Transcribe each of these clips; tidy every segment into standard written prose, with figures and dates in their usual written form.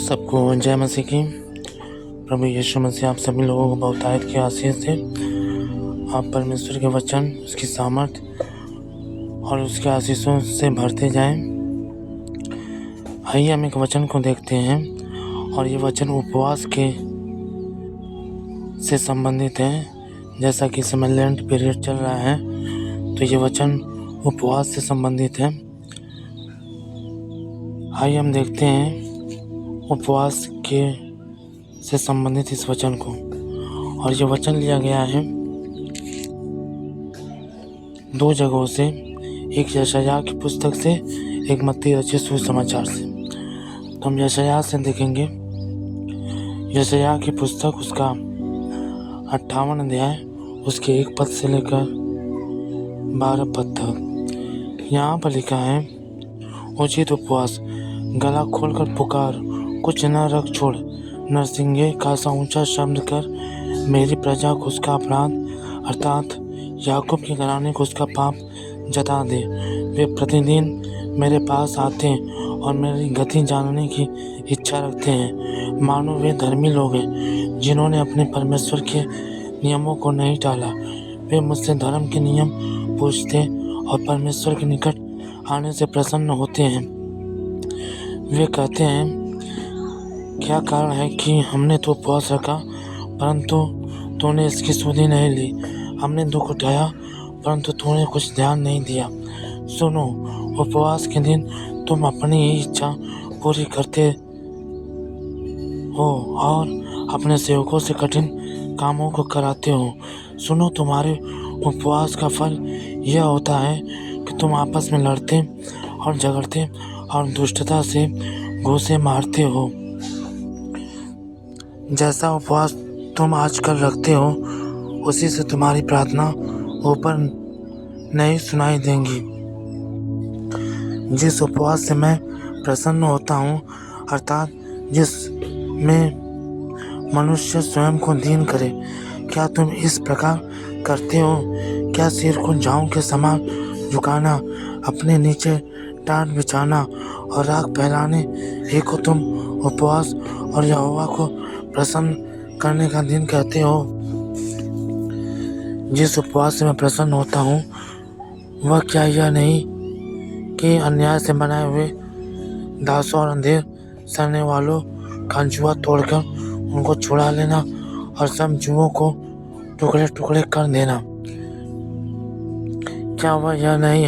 सबको जय मसीह की। प्रभु यीशु मसीह आप सभी लोगों को बहुतायत की आशीष दे। आप परमेश्वर के वचन, उसकी सामर्थ और उसके आशीषों से भरते जाएं। आइए हम एक वचन को देखते हैं और ये वचन उपवास के से संबंधित है। जैसा कि समय लेंट पीरियड चल रहा है तो ये वचन उपवास से संबंधित है। आइए हम देखते हैं उपवास के से संबंधित इस वचन को। और ये वचन लिया गया है दो जगहों से, एक यशायाह की पुस्तक से, एक मत्ती रचित सुसमाचार से। तो हम यशायाह से देखेंगे। यशायाह की पुस्तक उसका 58 अध्याय उसके 1 पद से लेकर 12 पद तक। यहाँ पर लिखा है, उचित उपवास, गला खोलकर पुकार, कुछ न रख छोड़, नरसिंगे का सा ऊंचा शब्द कर, मेरी प्रजा को उसका अपराध अर्थात याकूब के घराने को उसका पाप जता दे। वे प्रतिदिन मेरे पास आते हैं और मेरी गति जानने की इच्छा रखते हैं, मानो वे धर्मी लोग हैं जिन्होंने अपने परमेश्वर के नियमों को नहीं टाला। वे मुझसे धर्म के नियम पूछते और परमेश्वर के निकट आने से प्रसन्न होते हैं। वे कहते हैं, क्या कारण है कि हमने तो उपवास रखा परंतु तूने इसकी सुधि नहीं ली। हमने दुख उठाया परंतु तूने कुछ ध्यान नहीं दिया। सुनो, उपवास के दिन तुम अपनी ही इच्छा पूरी करते हो और अपने सेवकों से कठिन कामों को कराते हो। सुनो, तुम्हारे उपवास का फल यह होता है कि तुम आपस में लड़ते और झगड़ते और दुष्टता से घूंसे मारते हो। जैसा उपवास तुम आजकल रखते हो उसी से तुम्हारी प्रार्थना ऊपर नहीं सुनाई देंगी। जिस उपवास से मैं प्रसन्न होता हूँ, अर्थात जिसमें मनुष्य स्वयं को दीन करे, क्या तुम इस प्रकार करते हो? क्या सिर को जौं के समान झुकाना, अपने नीचे टाट बिछाना और राख फैलाने ही को तुम उपवास और यहोवा को प्रसन्न करने का दिन कहते हो? जिस उपवास से मैं प्रसन्न होता हूँ वह क्या यह नहीं कि अन्याय से बनाए हुए दासों और अंधेर सरने वालों का जुआ तोड़कर उनको छुड़ा लेना और सब जुओं को टुकड़े टुकड़े कर देना? क्या वह यह नहीं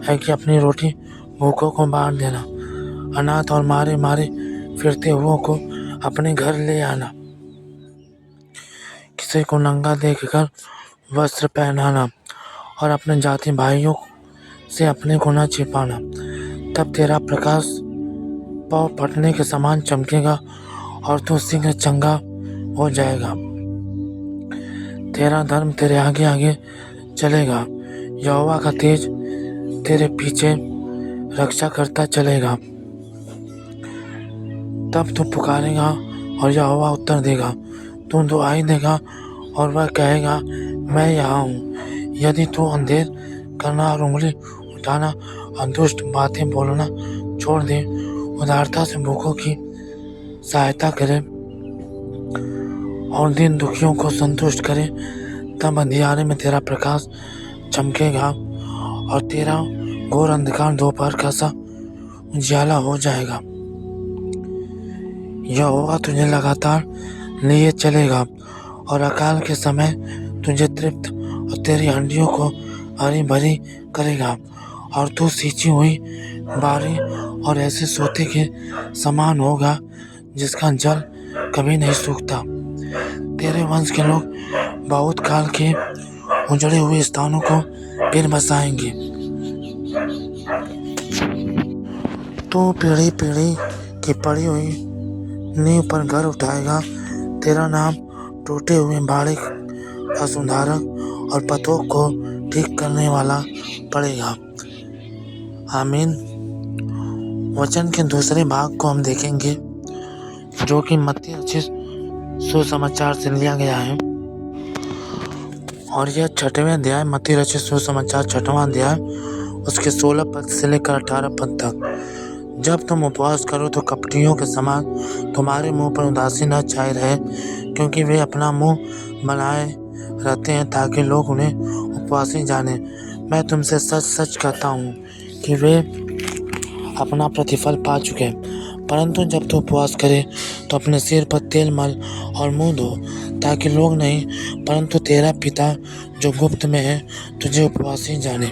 है कि अपनी रोटी भूखों को बांट देना, अनाथ और मारे मारे फिरते हुओं को अपने घर ले आना, किसी को नंगा देखकर वस्त्र पहनाना और अपने जाति भाइयों से अपने को न छिपाना? तब तेरा प्रकाश पाँव फटने के समान चमकेगा और तू शीघ्र चंगा हो जाएगा। तेरा धर्म तेरे आगे आगे चलेगा, यहोवा का तेज तेरे पीछे रक्षा करता चलेगा। तब तू पुकारेगा और यहोवा उत्तर देगा, तू दुआई देगा और वह कहेगा, मैं यहाँ हूँ। यदि तू अंधेर करना और उंगली उठाना और दुष्ट बातें बोलना छोड़ दे, उदारता से भूखों की सहायता करे और दीन दुखियों को संतुष्ट करे, तब अंधियारे में तेरा प्रकाश चमकेगा और तेरा घोर अंधकार दोपहर का सा उजाला हो जाएगा। यहोवा तुझे लगातार लिए चलेगा और अकाल के समय तुझे तृप्त और तेरी हड्डियों को हरी भरी करेगा और तू सींची हुई बारी और ऐसे सोते के समान होगा जिसका जल कभी नहीं सूखता। तेरे वंश के लोग बहुत काल के उजड़े हुए स्थानों को फिर बसाएंगे। तू पीढ़ी पीढ़ी की पड़ी हुई नींव पर घर उठाएगा। तेरा नाम टूटे हुए बाड़े का सुधारक और पथों को ठीक करने वाला पड़ेगा। आमीन। वचन के दूसरे भाग को हम देखेंगे जो कि मत्ती रचित सुसमाचार से लिया गया है और यह 6वें अध्याय, मत्ती रचित सुसमाचार 6वां अध्याय उसके 16 पद से लेकर 18 पद तक। जब तुम उपवास करो तो कपटियों के समान तुम्हारे मुंह पर उदासी न छाई रहे, क्योंकि वे अपना मुंह बनाए रहते हैं ताकि लोग उन्हें उपवासी जाने। मैं तुमसे सच सच कहता हूँ कि वे अपना प्रतिफल पा चुके। परंतु जब तू उपवास करे तो अपने सिर पर तेल मल और मुंह धो, ताकि लोग नहीं परंतु तेरा पिता जो गुप्त में है तुझे उपवासी जाने।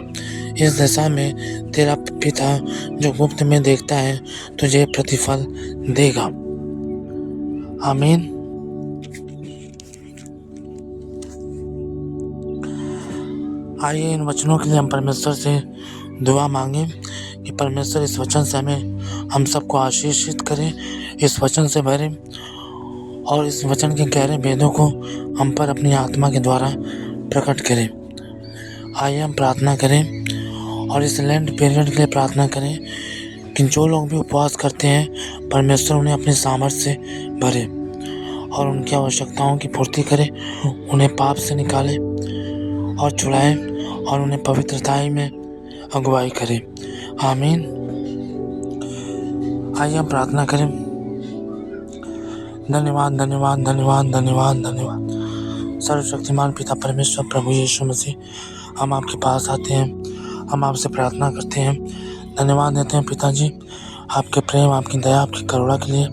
इस दशा में तेरा पिता जो गुप्त में देखता है तुझे प्रतिफल देगा। आमीन। आइए इन वचनों के लिए हम परमेश्वर से दुआ मांगे कि परमेश्वर इस वचन से हम सबको आशीषित करें, इस वचन से भरे और इस वचन के गहरे भेदों को हम पर अपनी आत्मा के द्वारा प्रकट करें। आइए हम प्रार्थना करें और इस लेंट पीरियड के लिए प्रार्थना करें कि जो लोग भी उपवास करते हैं परमेश्वर उन्हें अपनी सामर्थ्य से भरे और उनकी आवश्यकताओं की पूर्ति करे, उन्हें पाप से निकाले और छुड़ाए और उन्हें पवित्रताई में अगुवाई करे। आमीन। आइए हम प्रार्थना करें। धन्यवाद धन्यवाद धन्यवाद धन्यवाद धन्यवाद सर्वशक्तिमान पिता परमेश्वर प्रभु यीशु मसीह, हम आपके पास आते हैं, हम आपसे प्रार्थना करते हैं, धन्यवाद देते हैं पिताजी आपके प्रेम, आपकी दया, आपकी करुणा के लिए,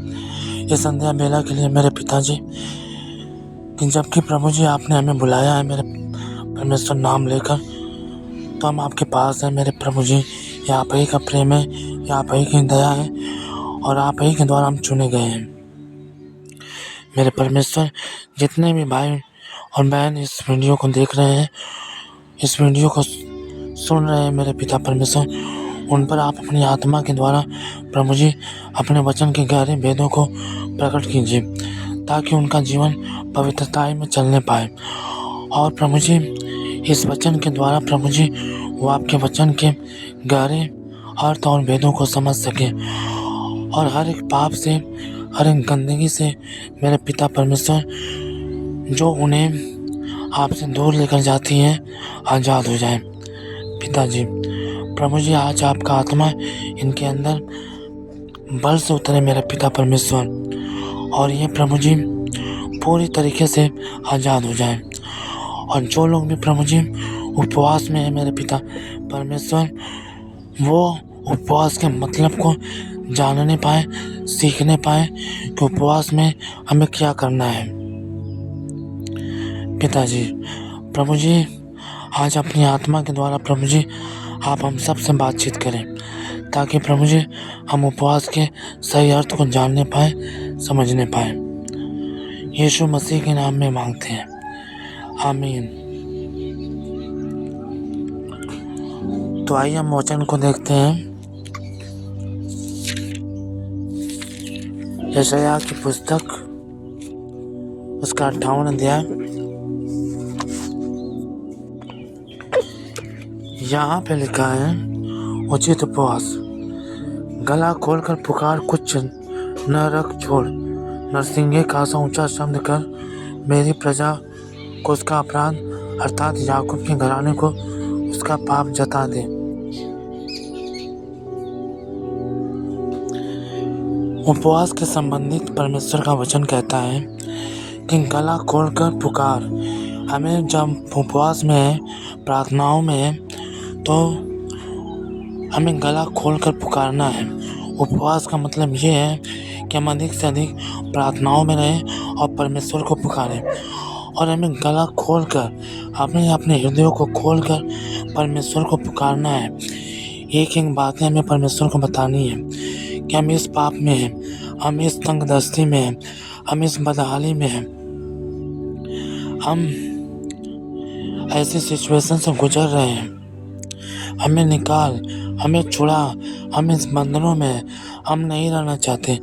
इस संध्या बेला के लिए मेरे पिताजी, कि जबकि प्रभु जी आपने हमें बुलाया है मेरे परमेश्वर नाम लेकर, तो हम आपके पास हैं मेरे प्रभु जी। ये आप ही का प्रेम है, ये आप ही की दया है और आप ही के द्वारा हम चुने गए हैं मेरे परमेश्वर। जितने भी भाई और बहन इस वीडियो को देख रहे हैं, इस वीडियो को सुन रहे हैं मेरे पिता परमेश्वर, उन पर आप अपनी आत्मा के द्वारा प्रभु जी अपने वचन के गहरे भेदों को प्रकट कीजिए, ताकि उनका जीवन पवित्रताई में चलने पाए। और प्रभु जी इस वचन के द्वारा प्रभु जी वो आपके वचन के गहरे अर्थ और भेदों को समझ सके और हर एक पाप से, हर एक गंदगी से मेरे पिता परमेश्वर जो उन्हें आपसे दूर लेकर जाती है आज़ाद हो जाए। पिताजी प्रभु जी आज आपका आत्मा इनके अंदर बल से उतरे मेरे पिता परमेश्वर, और ये प्रभु जी पूरी तरीके से आज़ाद हो जाए। और जो लोग भी प्रभु जी उपवास में है मेरे पिता परमेश्वर, वो उपवास के मतलब को जानने पाए, सीखने पाए कि उपवास में हमें क्या करना है। पिताजी प्रभु जी आज अपनी आत्मा के द्वारा प्रभु जी आप हम सब से बातचीत करें, ताकि प्रभु जी हम उपवास के सही अर्थ को जानने पाए, समझने पाए। यीशु मसीह के नाम में मांगते हैं, आमीन। तो आइए हम वचन को देखते हैं। यशायाह की पुस्तक उसका 58 अध्याय, यहाँ पे लिखा है उचित उपवास। गला खोलकर पुकार, कुछ न रख छोड़, नरसिंगे का सा ऊंचा शब्द कर, मेरी प्रजा को उसका अपराध अर्थात याकूब के घराने को उसका पाप जता दे। उपवास के संबंधित परमेश्वर का वचन कहता है कि गला खोलकर पुकार। हमें जब उपवास में है, प्रार्थनाओं में है, तो हमें गला खोलकर पुकारना है। उपवास का मतलब ये है कि हम अधिक से अधिक प्रार्थनाओं में रहें और परमेश्वर को पुकारें, और हमें गला खोलकर अपने हृदयों को खोलकर परमेश्वर को पुकारना है। एक एक बातें हमें परमेश्वर को बतानी है कि हम इस पाप में हैं, हम इस तंगदस्ती में हैं, हम इस बदहाली में हैं, हम ऐसी सिचुएशन से गुजर रहे हैं, हमें निकाल, हमें छुड़ा, हम इस बंधनों में हैं, हम नहीं रहना चाहते,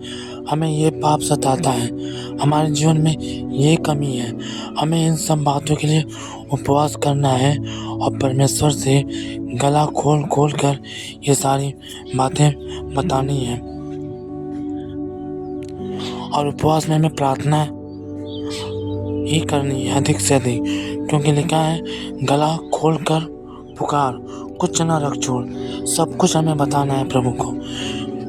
हमें ये पाप सताता है, हमारे जीवन में ये कमी है। हमें इन सब बातों के लिए उपवास करना है और परमेश्वर से गला खोल कर ये सारी बातें बतानी है। और उपवास में हमें प्रार्थना ही करनी है अधिक से अधिक, क्योंकि लिखा है गला खोल कर पुकार, कुछ न रख छोड़। सब कुछ हमें बताना है प्रभु को,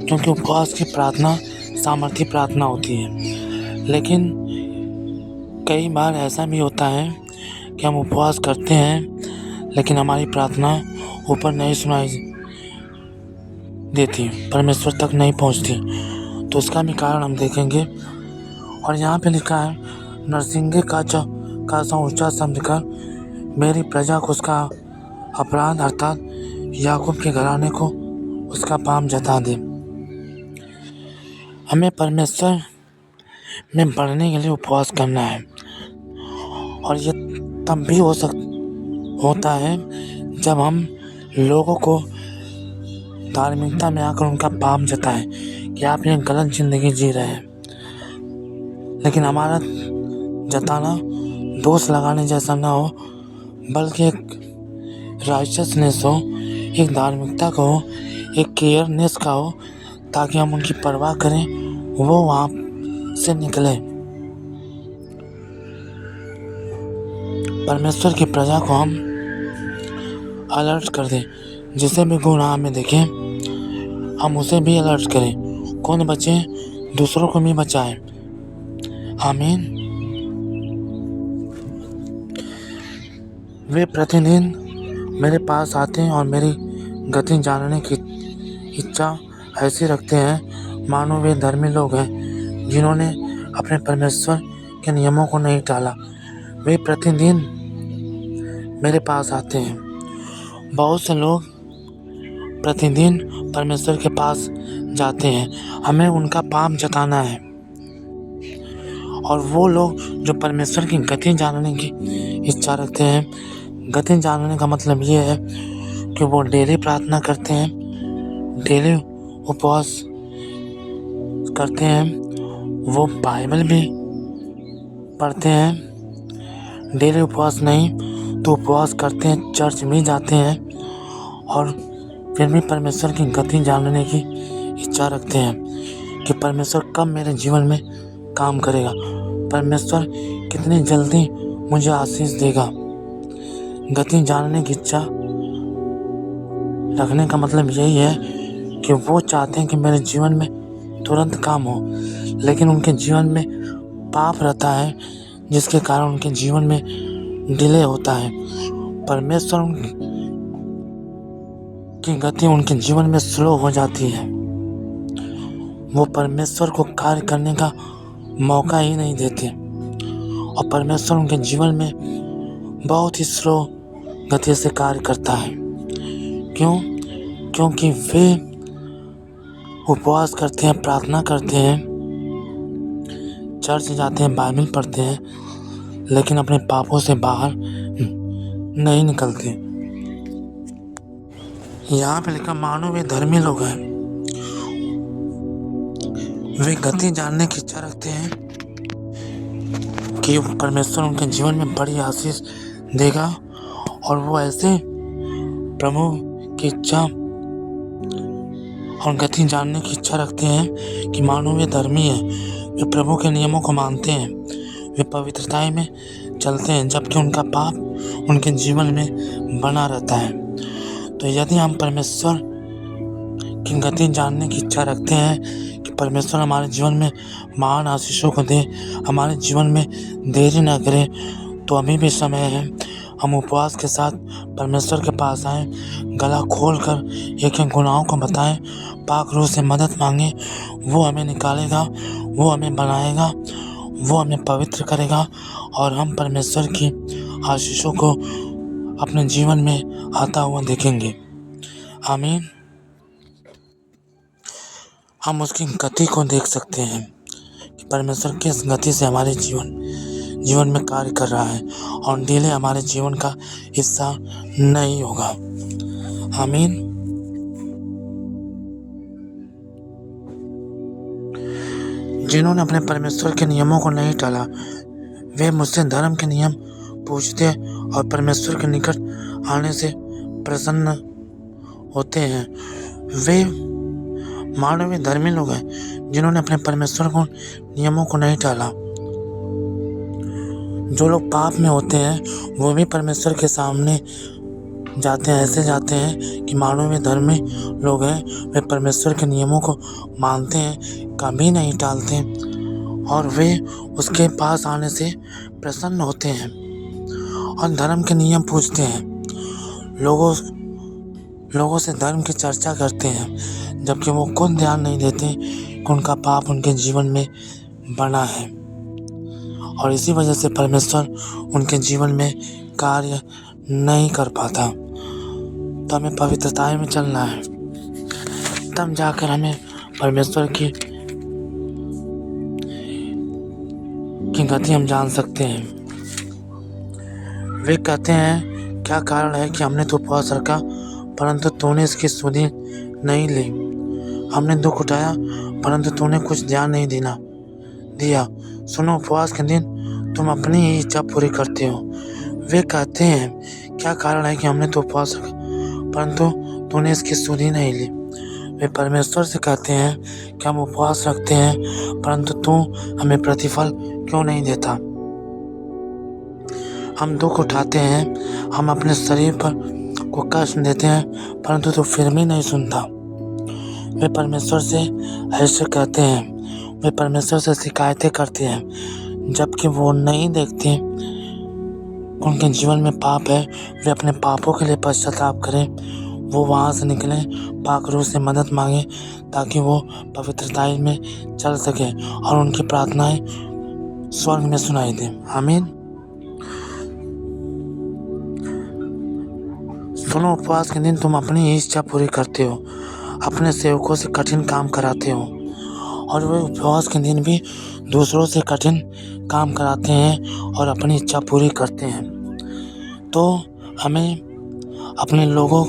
क्योंकि उपवास की प्रार्थना सामर्थी प्रार्थना होती है। लेकिन कई बार ऐसा भी होता है कि हम उपवास करते हैं लेकिन हमारी प्रार्थना ऊपर नहीं सुनाई देती, परमेश्वर तक नहीं पहुंचती। तो उसका भी कारण हम देखेंगे। और यहाँ पे लिखा है, नरसिंगे का सा ऊंचा शब्द कर मेरी प्रजा को उसका अपराध अर्थात याकूब के घराने को उसका पाप जता दे। हमें परमेश्वर में बढ़ने के लिए उपवास करना है। और ये तब भी होता है जब हम लोगों को धार्मिकता में आकर उनका पाप जताएं कि आप ये गलत जिंदगी जी रहे हैं। लेकिन हमारा जताना दोष लगाने जैसा ना हो, बल्कि एक राइचसनेस हो, एक धार्मिकता का हो, एक केयरनेस का हो, ताकि हम उनकी परवाह करें, वो वहाँ से निकले। परमेश्वर की प्रजा को हम अलर्ट कर दें। जिसे भी गुनाह में देखें हम उसे भी अलर्ट करें। कौन बचे? दूसरों को भी बचाएं। आमीन। वे प्रतिदिन मेरे पास आते हैं और मेरी गति जानने की इच्छा ऐसी रखते हैं मानो वे धर्मी लोग हैं जिन्होंने अपने परमेश्वर के नियमों को नहीं टाला। वे प्रतिदिन मेरे पास आते हैं। बहुत से लोग प्रतिदिन परमेश्वर के पास जाते हैं। हमें उनका पाप जताना है। और वो लोग जो परमेश्वर की गति जानने की इच्छा रखते हैं, गति जानने का मतलब ये है कि वो डेली प्रार्थना करते हैं, डेली उपवास करते हैं, वो बाइबल भी पढ़ते हैं। डेली उपवास नहीं तो उपवास करते हैं, चर्च में जाते हैं और फिर भी परमेश्वर की गति जानने की इच्छा रखते हैं कि परमेश्वर कब मेरे जीवन में काम करेगा, परमेश्वर कितनी जल्दी मुझे आशीष देगा। गति जानने की इच्छा रखने का मतलब यही है कि वो चाहते हैं कि मेरे जीवन में तुरंत काम हो, लेकिन उनके जीवन में पाप रहता है जिसके कारण उनके जीवन में डिले होता है। परमेश्वर की गति उनके जीवन में स्लो हो जाती है। वो परमेश्वर को कार्य करने का मौका ही नहीं देते और परमेश्वर उनके जीवन में बहुत ही स्लो गति से कार्य करता है। क्यों? क्योंकि वे उपवास करते हैं, प्रार्थना करते हैं, चर्च जाते हैं, बाइबल पढ़ते हैं, लेकिन अपने पापों से बाहर नहीं निकलते। यहाँ पे लिखा मानो वे धर्मी लोग हैं। वे गति जानने की इच्छा रखते हैं कि परमेश्वर उनके जीवन में बड़ी आशीष देगा और वो ऐसे प्रभु की इच्छा और गति जानने की इच्छा रखते हैं कि मानो वे धर्मी हैं, वे प्रभु के नियमों को मानते हैं, वे पवित्रताएं में चलते हैं, जबकि उनका पाप उनके जीवन में बना रहता है। तो यदि हम परमेश्वर की गति जानने की इच्छा रखते हैं कि परमेश्वर हमारे जीवन में महान आशीषों को दे, हमारे जीवन में देरी न करे, तो अभी भी समय है। हम उपवास के साथ परमेश्वर के पास आएं, गला खोलकर एक एक गुनाहों को बताएं, पाक रूह से मदद मांगें। वो हमें निकालेगा, वो हमें बनाएगा, वो हमें पवित्र करेगा और हम परमेश्वर की आशीषों को अपने जीवन में आता हुआ देखेंगे। आमीन। हम उसकी गति को देख सकते हैं कि परमेश्वर किस गति से हमारे जीवन में कार्य कर रहा है और डिले हमारे जीवन का हिस्सा नहीं होगा। आमीन। जिन्होंने अपने परमेश्वर के नियमों को नहीं टाला, वे मुझसे धर्म के नियम पूछते और परमेश्वर के निकट आने से प्रसन्न होते हैं। वे मानवीय धर्मी लोग हैं जिन्होंने अपने परमेश्वर को नियमों को नहीं टाला। जो लोग पाप में होते हैं वो भी परमेश्वर के सामने जाते हैं, ऐसे जाते हैं कि मानो वे धर्मी लोग हैं। वे परमेश्वर के नियमों को मानते हैं, कभी नहीं टालते और वे उसके पास आने से प्रसन्न होते हैं और धर्म के नियम पूछते हैं। लोगों से धर्म की चर्चा करते हैं, जबकि वो खुद ध्यान नहीं देते कि उनका पाप उनके जीवन में बना है और इसी वजह से परमेश्वर उनके जीवन में कार्य नहीं कर पाता। तो हमें पवित्रता में चलना है, तब जाकर हमें परमेश्वर की गति हम जान सकते हैं। वे कहते हैं, क्या कारण है कि हमने तो उपवास रखा परंतु तूने इसकी सुधि नहीं ली। हमने दुख उठाया परंतु तूने कुछ ध्यान नहीं दिया। सुनो, उपवास के दिन तुम अपनी ही इच्छा पूरी करते हो। वे कहते हैं, क्या कारण है कि हमने तो उपवास रखा परंतु तूने इसकी सुधि नहीं ली। वे परमेश्वर से कहते हैं कि हम उपवास रखते हैं परंतु तू हमें प्रतिफल क्यों नहीं देता। हम दुख उठाते हैं, हम अपने शरीर पर को कष्ट देते हैं परंतु तू फिर भी नहीं सुनता। वे परमेश्वर से ऐसे कहते हैं, वे परमेश्वर से शिकायतें करते हैं, जबकि वो नहीं देखते उनके जीवन में पाप है। वे अपने पापों के लिए पश्चाताप करें, वो वहाँ से निकलें, पाक रूह से मदद मांगे ताकि वो पवित्रता में चल सके और उनकी प्रार्थनाएं स्वर्ग में सुनाई दें। आमीन। सुनो, उपवास के दिन तुम अपनी इच्छा पूरी करते हो, अपने सेवकों से कठिन काम कराते हो और वे उपवास के दिन भी दूसरों से कठिन काम कराते हैं और अपनी इच्छा पूरी करते हैं। तो हमें अपने लोगों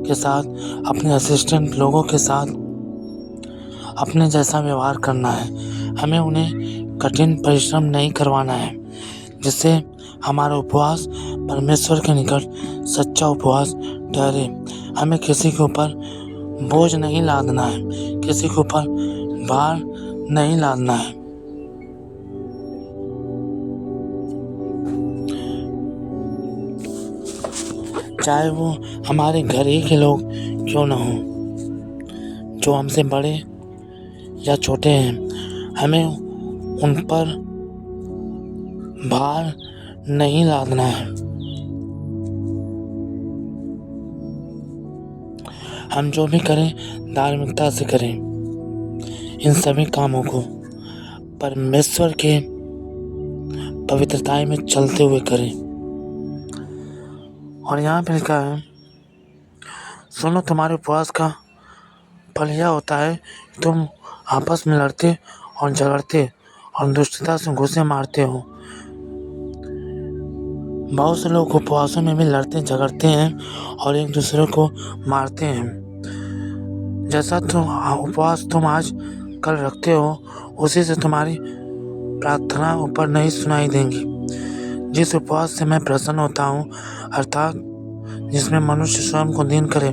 के साथ, अपने असिस्टेंट लोगों के साथ अपने जैसा व्यवहार करना है। हमें उन्हें कठिन परिश्रम नहीं करवाना है, जिससे हमारा उपवास परमेश्वर के निकट सच्चा उपवास ठहरे। हमें किसी के ऊपर बोझ नहीं लादना है, किसी के ऊपर भार नहीं लादना है। चाहे वो हमारे घर ही के लोग क्यों ना हों, जो हमसे बड़े या छोटे हैं, हमें उन पर भार नहीं लादना है। हम जो भी करें धार्मिकता से करें। इन सभी कामों को परमेश्वर के पवित्रता में चलते हुए करें। और यहाँ पे लिखा है, सुनो, तुम्हारे उपवास का फल यह होता है कि तुम आपस में लड़ते और झगड़ते और दुष्टता से घुसे मारते हो। बहुत से लोग उपवासों में भी लड़ते झगड़ते हैं और एक दूसरे को मारते हैं। जैसा उपवास तुम आज कल रखते हो, उसी से तुम्हारी प्रार्थना ऊपर नहीं सुनाई देंगी। जिस उपवास से मैं प्रसन्न होता हूँ, अर्थात जिसमें मनुष्य स्वयं को दीन करे,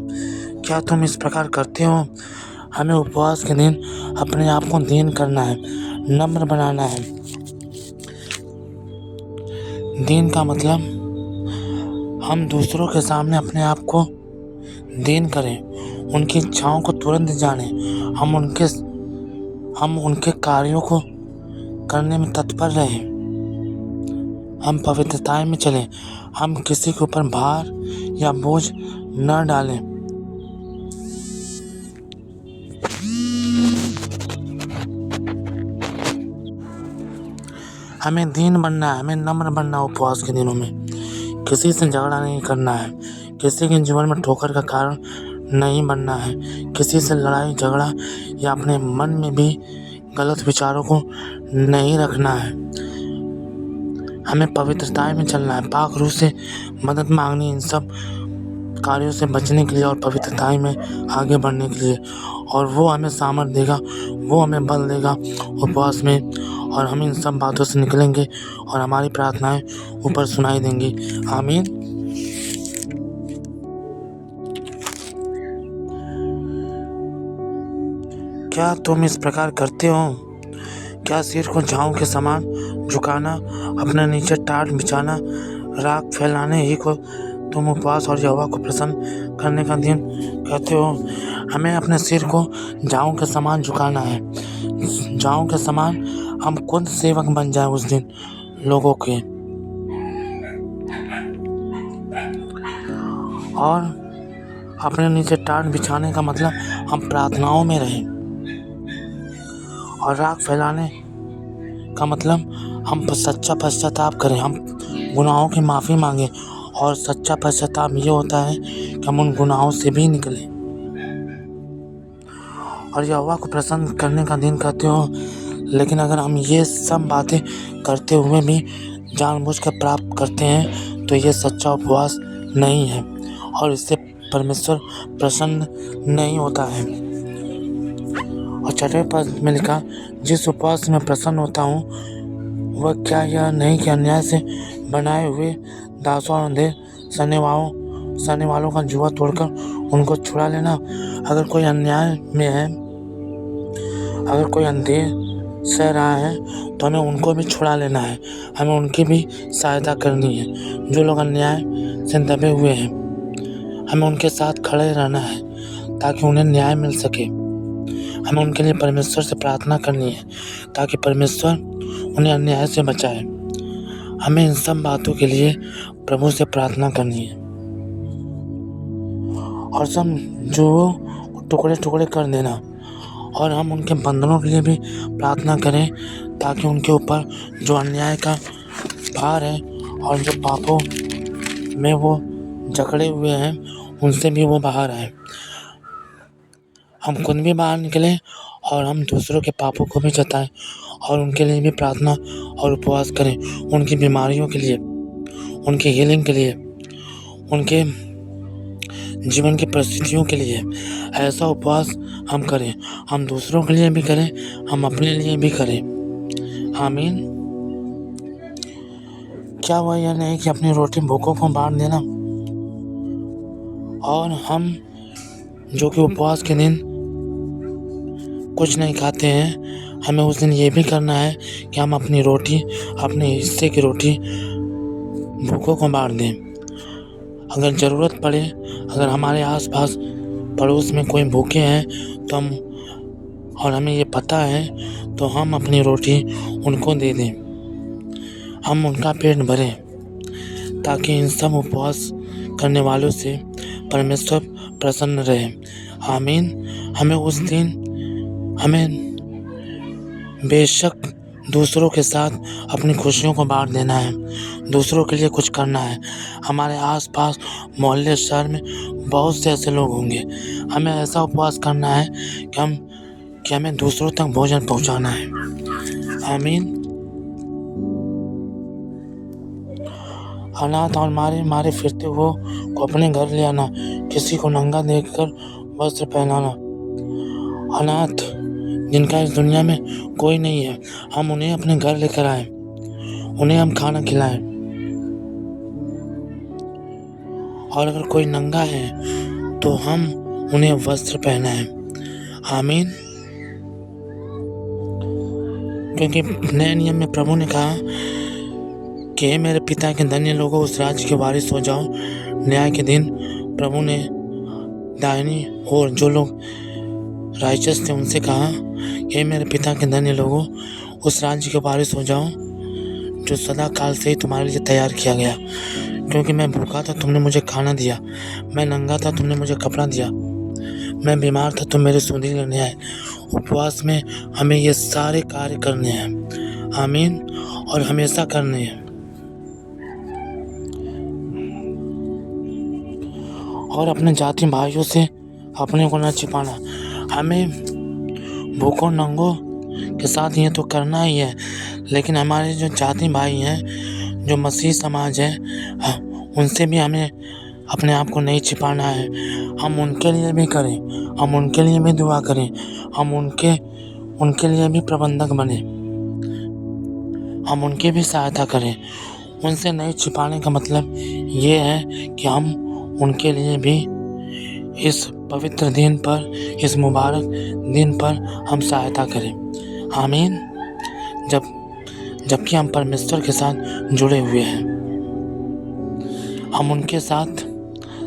क्या तुम इस प्रकार करते हो? हमें उपवास के दिन अपने आप को दीन करना है, नम्र बनाना है। दीन का मतलब हम दूसरों के सामने अपने आप को दीन करें, उनकी इच्छाओं को तुरंत जानें, हम उनके कार्यों को करने में तत्पर रहें, हम पवित्रता में चलें, हम किसी के ऊपर भार या बोझ न डालें। हमें दीन बनना है, हमें नम्र बनना है। उपवास के दिनों में किसी से झगड़ा नहीं करना है, किसी के जीवन में ठोकर का कारण नहीं बनना है, किसी से लड़ाई झगड़ा या अपने मन में भी गलत विचारों को नहीं रखना है। हमें पवित्रता में चलना है, पाक रूह से मदद मांगनी, इन सब कार्यों से बचने के लिए और पवित्रता में आगे बढ़ने के लिए। और वो हमें सामर्थ देगा, वो हमें बल देगा उपवास में, और हम इन सब बातों से निकलेंगे और हमारी प्रार्थनाएं ऊपर सुनाई देंगी। आमीन। क्या तुम इस प्रकार करते हो? क्या सिर को झाऊ के समान झुकाना, अपने नीचे टाट बिछाना, राख फैलाने ही को तुम उपवास और यहोवा को प्रसन्न करने का दिन कहते हो। हमें अपने सिर को जाऊं के समान झुकाना है। जाऊं के समान हम खुद सेवक बन जाए उस दिन लोगों के, और अपने नीचे टाट बिछाने का मतलब हम प्रार्थनाओं में रहें, और राख फैलाने का मतलब हम सच्चा पश्चाताप करें, हम गुनाहों की माफ़ी मांगें। और सच्चा पश्चाताप ये होता है कि हम उन गुनाहों से भी निकलें। और यहोवा को प्रसन्न करने का दिन कहते हो, लेकिन अगर हम ये सब बातें करते हुए भी जानबूझकर प्राप्त करते हैं तो ये सच्चा उपवास नहीं है, और इससे परमेश्वर प्रसन्न नहीं होता है। और 6वें पद में लिखा, जिस उपवास में प्रसन्न होता हूँ वह क्या यह नहीं कि अन्याय से बनाए हुए दासों और अंधे सहने वालों का जुआ तोड़कर उनको छुड़ा लेना। अगर कोई अन्याय में है, अगर कोई अंधे सह रहा है तो हमें उनको भी छुड़ा लेना है, हमें उनकी भी सहायता करनी है। जो लोग अन्याय से दबे हुए हैं, हमें उनके साथ खड़े रहना है ताकि उन्हें न्याय मिल सके। हमें उनके लिए परमेश्वर से प्रार्थना करनी है ताकि परमेश्वर उन्हें अन्याय से बचाए। हमें इन सब बातों के लिए प्रभु से प्रार्थना करनी है, और सब जो टुकड़े टुकड़े कर देना, और हम उनके बंधनों के लिए भी प्रार्थना करें ताकि उनके ऊपर जो अन्याय का भार है और जो पापों में वो जकड़े हुए हैं उनसे भी वो बाहर आए। हम खुद भी बाहर निकलें और हम दूसरों के पापों को भी जताएं और उनके लिए भी प्रार्थना और उपवास करें, उनकी बीमारियों के लिए, उनकी हीलिंग के लिए, उनके जीवन की परिस्थितियों के लिए। ऐसा उपवास हम करें, हम दूसरों के लिए भी करें, हम अपने लिए भी करें। आमीन। क्या वह यह नहीं कि अपनी रोटी भूखों को बांट देना, और हम जो कि उपवास के दिन कुछ नहीं खाते हैं, हमें उस दिन ये भी करना है कि हम अपनी रोटी, अपने हिस्से की रोटी भूखों को बांट दें। अगर ज़रूरत पड़े, अगर हमारे आसपास पड़ोस में कोई भूखे हैं तो हम, और हमें ये पता है, तो हम अपनी रोटी उनको दे दें, हम उनका पेट भरें, ताकि इन सब उपवास करने वालों से परमेश्वर प्रसन्न रहे। आमीन। हमें उस दिन, हमें बेशक दूसरों के साथ अपनी खुशियों को बांट देना है, दूसरों के लिए कुछ करना है। हमारे आसपास मोहल्ले शहर में बहुत से ऐसे लोग होंगे, हमें ऐसा उपवास करना है कि हमें दूसरों तक भोजन पहुंचाना है। आमीन। अनाथ और मारे फिरते वो को अपने घर ले आना, किसी को नंगा देखकर वस्त्र पहनाना। अनाथ जिनका इस दुनिया में कोई नहीं है, हम उन्हें अपने घर लेकर आए, उन्हें हम खाना खिलाएं। और अगर कोई नंगा है तो हम उन्हें वस्त्र पहनाएं। आमीन। क्योंकि नए नियम में प्रभु ने कहा कि हे मेरे पिता के धन्य लोगों, उस राज्य के वारिस हो जाओ। न्याय के दिन प्रभु ने दाहिनी ओर जो लोग राइचस थे उनसे कहा, हे मेरे पिता के धन्य लोगों, उस राज्य के वारिस हो जाओ जो सदा काल से ही तुम्हारे लिए तैयार किया गया। क्योंकि मैं भूखा था, तुमने मुझे खाना दिया, मैं नंगा था, तुमने मुझे कपड़ा दिया, मैं बीमार था, तुम मेरे सुधि लेने आए। उपवास में हमें ये सारे कार्य करने हैं। आमीन। और हमेशा करने हैं। और अपने जाति भाइयों से अपने को न छिपाना। हमें भूखों नंगों के साथ ये तो करना ही है, लेकिन हमारे जो जाति भाई हैं, जो मसीह समाज है, उनसे भी हमें अपने आप को नहीं छिपाना है। हम उनके लिए भी करें, हम उनके लिए भी दुआ करें, हम उनके लिए भी प्रबंधक बने, हम उनकी भी सहायता करें। उनसे नहीं छिपाने का मतलब ये है कि हम उनके लिए भी इस पवित्र दिन पर, इस मुबारक दिन पर हम सहायता करें। आमीन। जबकि हम परमेश्वर के साथ जुड़े हुए हैं। हम उनके साथ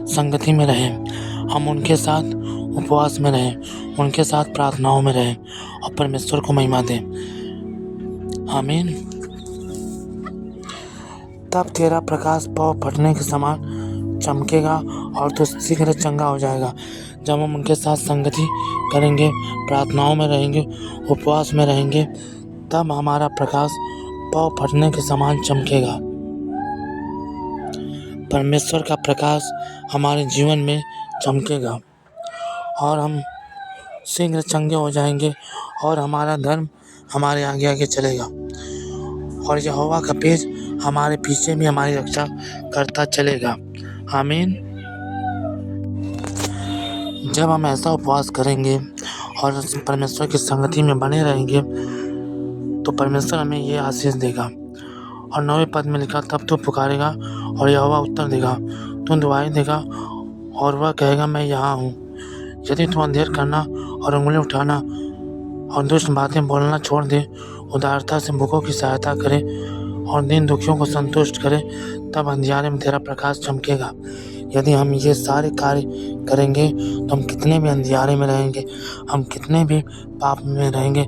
संगति में रहें, हम उनके साथ उपवास में रहें, उनके साथ प्रार्थनाओं में रहें और परमेश्वर को महिमा दें। आमीन। तब तेरा प्रकाश पाँव फटने के समान चमकेगा और तू शीघ्र चंगा हो जाएगा। जब हम उनके साथ संगति करेंगे, प्रार्थनाओं में रहेंगे, उपवास में रहेंगे, तब हमारा प्रकाश पाँव फटने के समान चमकेगा। परमेश्वर का प्रकाश हमारे जीवन में चमकेगा और हम शीघ्र चंगे हो जाएंगे और हमारा धर्म हमारे आगे आगे चलेगा और यहोवा का पेज हमारे पीछे भी हमारी रक्षा करता चलेगा। आमीन। जब हम ऐसा उपवास करेंगे और परमेश्वर की संगति में बने रहेंगे तो परमेश्वर हमें ये आशीष देगा। और 9वें पद में लिखा, तब तू पुकारेगा और यहोवा उत्तर देगा, तू दुआई देगा और वह कहेगा मैं यहाँ हूँ। यदि तू अंधेर करना और उंगली उठाना और दुष्ट बातें बोलना छोड़ दे, उदारता से भूखों की सहायता करे और दीन दुखियों को संतुष्ट करे, तब अंधियारे में तेरा प्रकाश चमकेगा। यदि हम ये सारे कार्य करेंगे तो हम कितने भी अंधियारे में रहेंगे, हम कितने भी पाप में रहेंगे,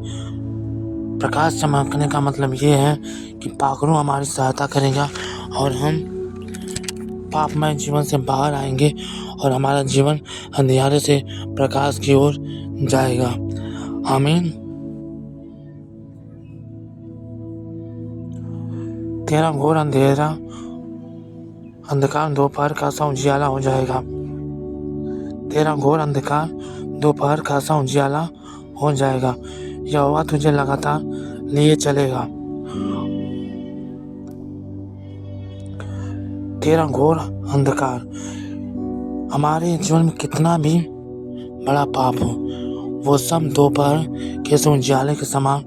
प्रकाश चमकने का मतलब ये है कि पाखरू हमारी सहायता करेगा और हम पापमय जीवन से बाहर आएंगे और हमारा जीवन अंधियारे से प्रकाश की ओर जाएगा। आमीन। तेरा घोर अंधकार दोपहर का सा उजियाला हो जाएगा। तेरा घोर अंधकार दोपहर का सा उजियाला हो जाएगा। यहोवा तुझे लगातार लिए चलेगा। तेरा घोर अंधकार, हमारे जीवन में कितना भी बड़ा पाप हो, वो सब दोपहर के से उजियाले के समान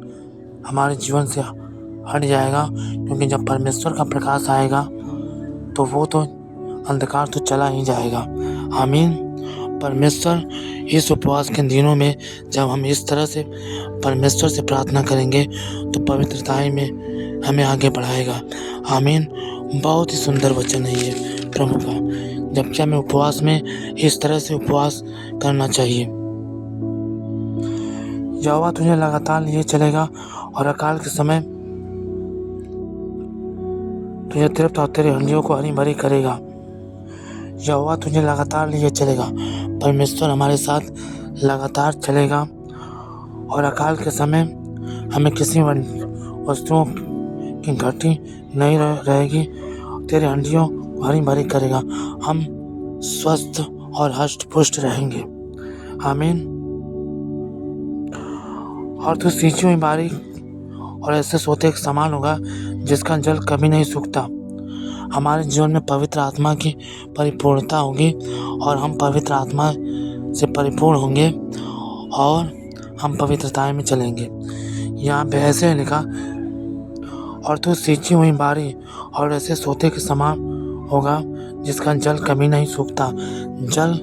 हमारे जीवन से हट जाएगा, क्योंकि जब परमेश्वर का प्रकाश आएगा तो वो तो अंधकार तो चला ही जाएगा। आमीन। परमेश्वर इस उपवास के दिनों में जब हम इस तरह से परमेश्वर से प्रार्थना करेंगे तो पवित्रताई में हमें आगे बढ़ाएगा। आमीन। बहुत ही सुंदर वचन है ये प्रभु का, जबकि हमें उपवास में इस तरह से उपवास करना चाहिए। यहोवा तुझे लगातार लिए चलेगा और अकाल के समय तुझे तृप्त और तेरी हड्डियों को हरी भरी करेगा। यहोवा तुझे लगातार लिए चलेगा। परमेश्वर हमारे साथ लगातार चलेगा और अकाल के समय हमें किसी वस्तुओं की घटी नहीं रहेगी। तेरी हड्डियों को हरी भरी करेगा। हम स्वस्थ और हष्ट पुष्ट रहेंगे। आमीन। और तू सींची हुई बारीक और ऐसे सोते के समान होगा जिसका जल कभी नहीं सूखता। हमारे जीवन में पवित्र आत्मा की परिपूर्णता होगी और हम पवित्र आत्मा से परिपूर्ण होंगे और हम पवित्रता में चलेंगे। यहाँ पे ऐसे लिखा, और तू सींची हुई बारी और ऐसे सोते के समान होगा जिसका जल कभी नहीं सूखता। जल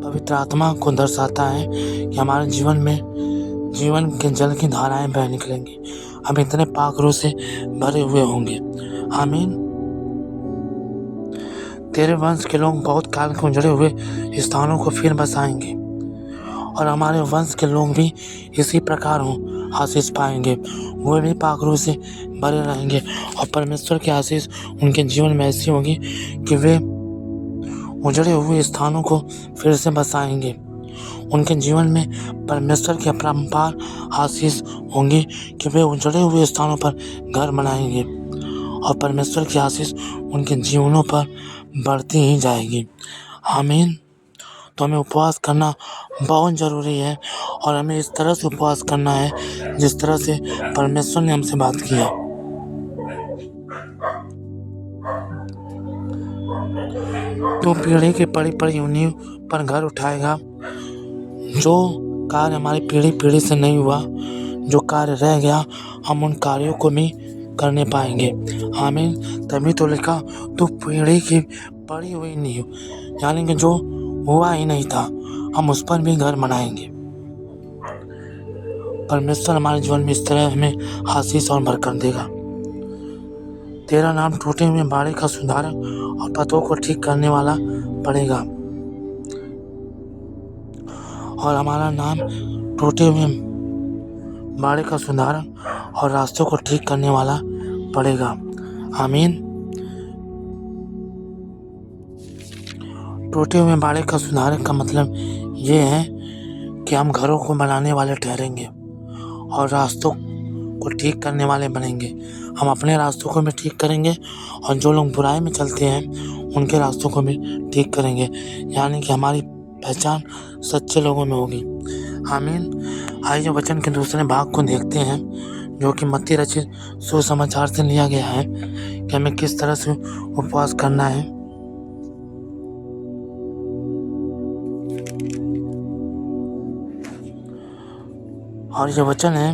पवित्र आत्मा को दर्शाता है कि हमारे जीवन में जीवन के जल की धाराएं बह निकलेंगी। हम इतने पाक रूह से भरे हुए होंगे। आमीन। तेरे वंश के लोग बहुत काल के उजड़े हुए स्थानों को फिर बसाएंगे और हमारे वंश के लोग भी इसी प्रकार आशीष पाएंगे। वे भी पाक रूह से भरे रहेंगे और परमेश्वर की आशीष उनके जीवन में ऐसी होगी कि वे उजड़े हुए स्थानों को फिर से बसाएंगे। उनके जीवन में परमेश्वर की अपरंपार आशीष होंगी कि वे उजड़े हुए स्थानों पर घर बनाएंगे और परमेश्वर की आशीष उनके जीवनों पर बढ़ती ही जाएगी। आमीन। तो हमें उपवास करना बहुत ज़रूरी है और हमें इस तरह से उपवास करना है जिस तरह से परमेश्वर ने हमसे बात किया। तो पीढ़ी की पड़ी पड़ी नींव पर घर उठाएगा। जो कार्य हमारी पीढ़ी से नहीं हुआ, जो कार्य रह गया, हम उन कार्यों को भी करने पाएंगे। आमीन। तभी तो लिखा, तो पीढ़ी की पड़ी हुई नींव, यानी कि जो हुआ ही नहीं था हम उस पर भी घर बनाएंगे। परमेश्वर हमारे जीवन में इस तरह हमें आशीष और बरकत देगा। तेरा नाम टूटे हुए बाड़े का सुधारक और पथों को ठीक करने वाला पड़ेगा। और हमारा नाम टूटे हुए बाड़े का सुधारक और रास्तों को ठीक करने वाला पड़ेगा। आमीन। टूटे हुए बाड़े का सुधारक का मतलब ये है कि हम घरों को बनाने वाले ठहरेंगे और रास्तों को ठीक करने वाले बनेंगे। हम अपने रास्तों को भी ठीक करेंगे और जो लोग बुराई में चलते हैं उनके रास्तों को भी ठीक करेंगे, यानी कि हमारी पहचान सच्चे लोगों में होगी। आमीन। आइए वचन के दूसरे भाग को देखते हैं, जो कि मत्ती रचित सुसमाचार से लिया गया है कि हमें किस तरह से उपवास करना है। और ये वचन है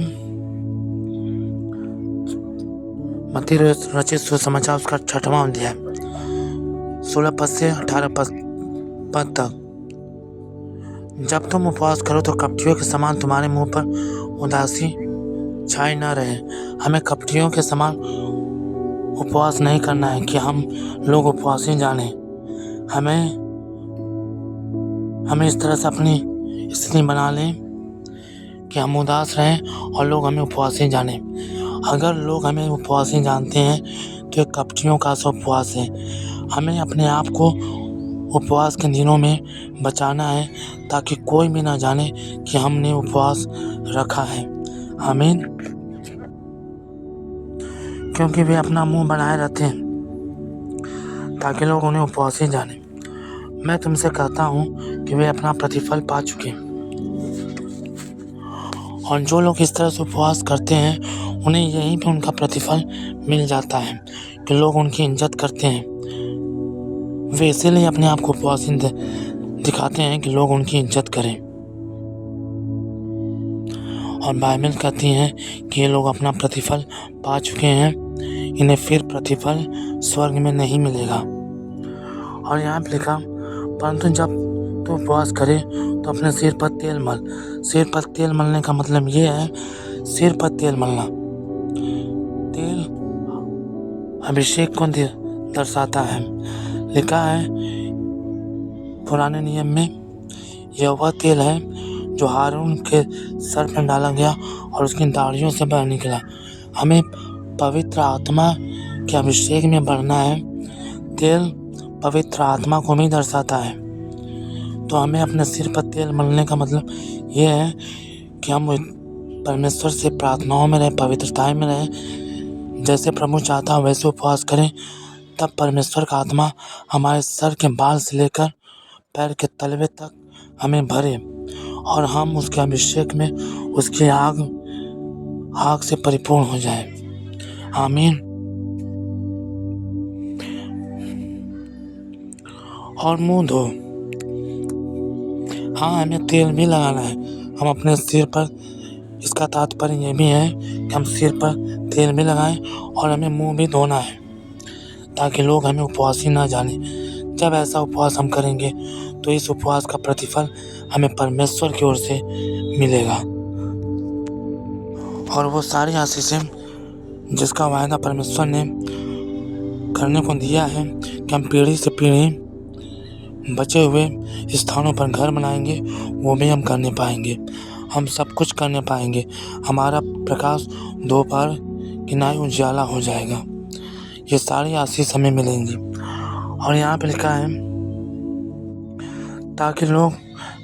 मत्ती रचित सुसमाचार उसका 6वां अध्याय 16 पद से 18 पद तक। जब तुम उपवास करो तो कपटियों के समान तुम्हारे मुंह पर उदासी छाई न रहे। हमें कपटियों के समान उपवास नहीं करना है कि हम लोग उपवासी जाने। हमें इस तरह से अपनी स्थिति बना लें कि हम उदास रहें और लोग हमें उपवासी जाने। अगर लोग हमें उपवासी जानते हैं तो एक कपटियों का सा उपवास है। हमें अपने आप को उपवास के दिनों में बचाना है ताकि कोई भी ना जाने कि हमने उपवास रखा है। आमीन। क्योंकि वे अपना मुंह बनाए रहते हैं ताकि लोग उन्हें उपवासी जाने। मैं तुमसे कहता हूँ कि वे अपना प्रतिफल पा चुके हैं। और जो लोग इस तरह से उपवास करते हैं उन्हें यहीं पे उनका प्रतिफल मिल जाता है कि लोग उनकी इज्जत करते हैं। वे इसीलिए अपने आप को उपवासी दिखाते हैं कि लोग उनकी इज्जत करें। और बाइबल कहती है कि ये लोग अपना प्रतिफल पा चुके हैं, इन्हें फिर प्रतिफल स्वर्ग में नहीं मिलेगा। और यहाँ पे लिखा, परंतु जब तो उपवास करे तो अपने सिर पर तेल मल। सिर पर तेल मलने का मतलब ये है, सिर पर तेल मलना। तेल अभिषेक को दर्शाता है। लिखा है पुराने नियम में, यह वह तेल है जो हारून के सर पर डाला गया और उसकी दाढ़ियों से बाहर निकला। हमें पवित्र आत्मा के अभिषेक में बढ़ना है। तेल पवित्र आत्मा को भी दर्शाता है। तो हमें अपने सिर पर तेल मलने का मतलब ये है कि हम परमेश्वर से प्रार्थनाओं में रहें, पवित्रताएं में रहें। जैसे प्रभु चाहता है वैसे उपवास करें, तब परमेश्वर का आत्मा हमारे सर के बाल से लेकर पैर के तलवे तक हमें भरे और हम उसके अभिषेक में उसकी आग से परिपूर्ण हो जाए। आमीन। और मुंह धो। हाँ, हमें तेल भी लगाना है। हम अपने सिर पर, इसका तात्पर्य ये भी है कि हम सिर पर तेल भी लगाएं और हमें मुंह भी धोना है ताकि लोग हमें उपवासी ना जाने। जब ऐसा उपवास हम करेंगे तो इस उपवास का प्रतिफल हमें परमेश्वर की ओर से मिलेगा। और वो सारी आशीषें जिसका वायदा परमेश्वर ने करने को दिया है कि हम पीढ़ी से पीढ़ी बचे हुए स्थानों पर घर बनाएंगे, वो भी हम करने पाएंगे। हम सब कुछ करने पाएंगे। हमारा प्रकाश दोपहर की नाई उजाला हो जाएगा। ये सारी आशीष हमें मिलेंगी। और यहाँ पे लिखा है, ताकि लोग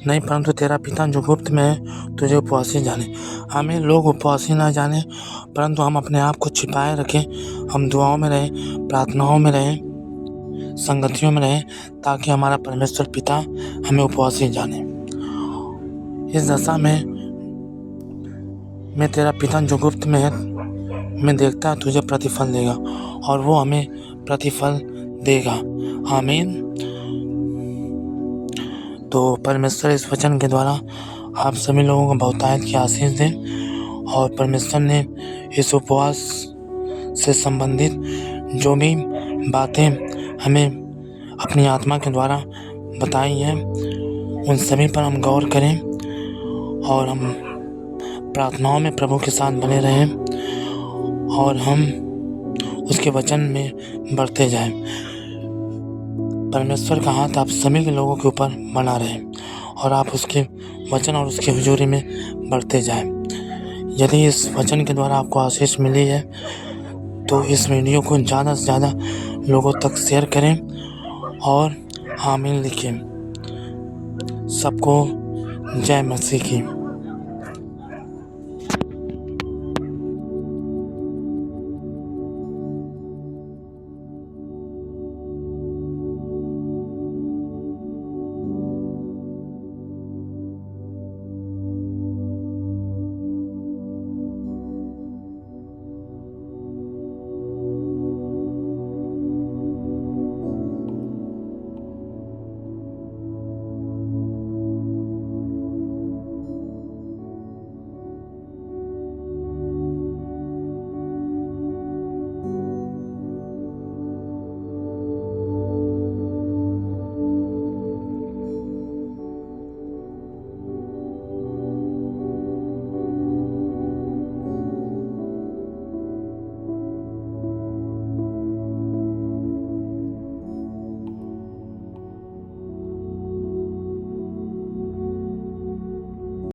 नहीं परंतु तेरा पिता जो गुप्त में है तुझे उपवासी जाने। हमें लोग उपवासी ना जाने, परंतु हम अपने आप को छिपाए रखें। हम दुआओं में रहें, प्रार्थनाओं में रहें, संगतियों में रहें, ताकि हमारा परमेश्वर पिता हमें उपवासी जाने। इस दशा में तेरा पिता जो गुप्त में है, मैं देखता है तुझे प्रतिफल देगा और वो हमें प्रतिफल देगा। आमीन। तो परमेश्वर इस वचन के द्वारा आप सभी लोगों को बहुतायत की आशीष दें। और परमेश्वर ने इस उपवास से संबंधित जो भी बातें हमें अपनी आत्मा के द्वारा बताई हैं, उन सभी पर हम गौर करें और हम प्रार्थनाओं में प्रभु के साथ बने रहें और हम उसके वचन में बढ़ते जाएं। परमेश्वर का हाथ आप सभी के लोगों के ऊपर बना रहे और आप उसके वचन और उसकी हुजूरी में बढ़ते जाएं। यदि इस वचन के द्वारा आपको आशीष मिली है तो इस वीडियो को ज़्यादा से ज़्यादा लोगों तक शेयर करें और आमीन लिखें। सबको जय मसीह की।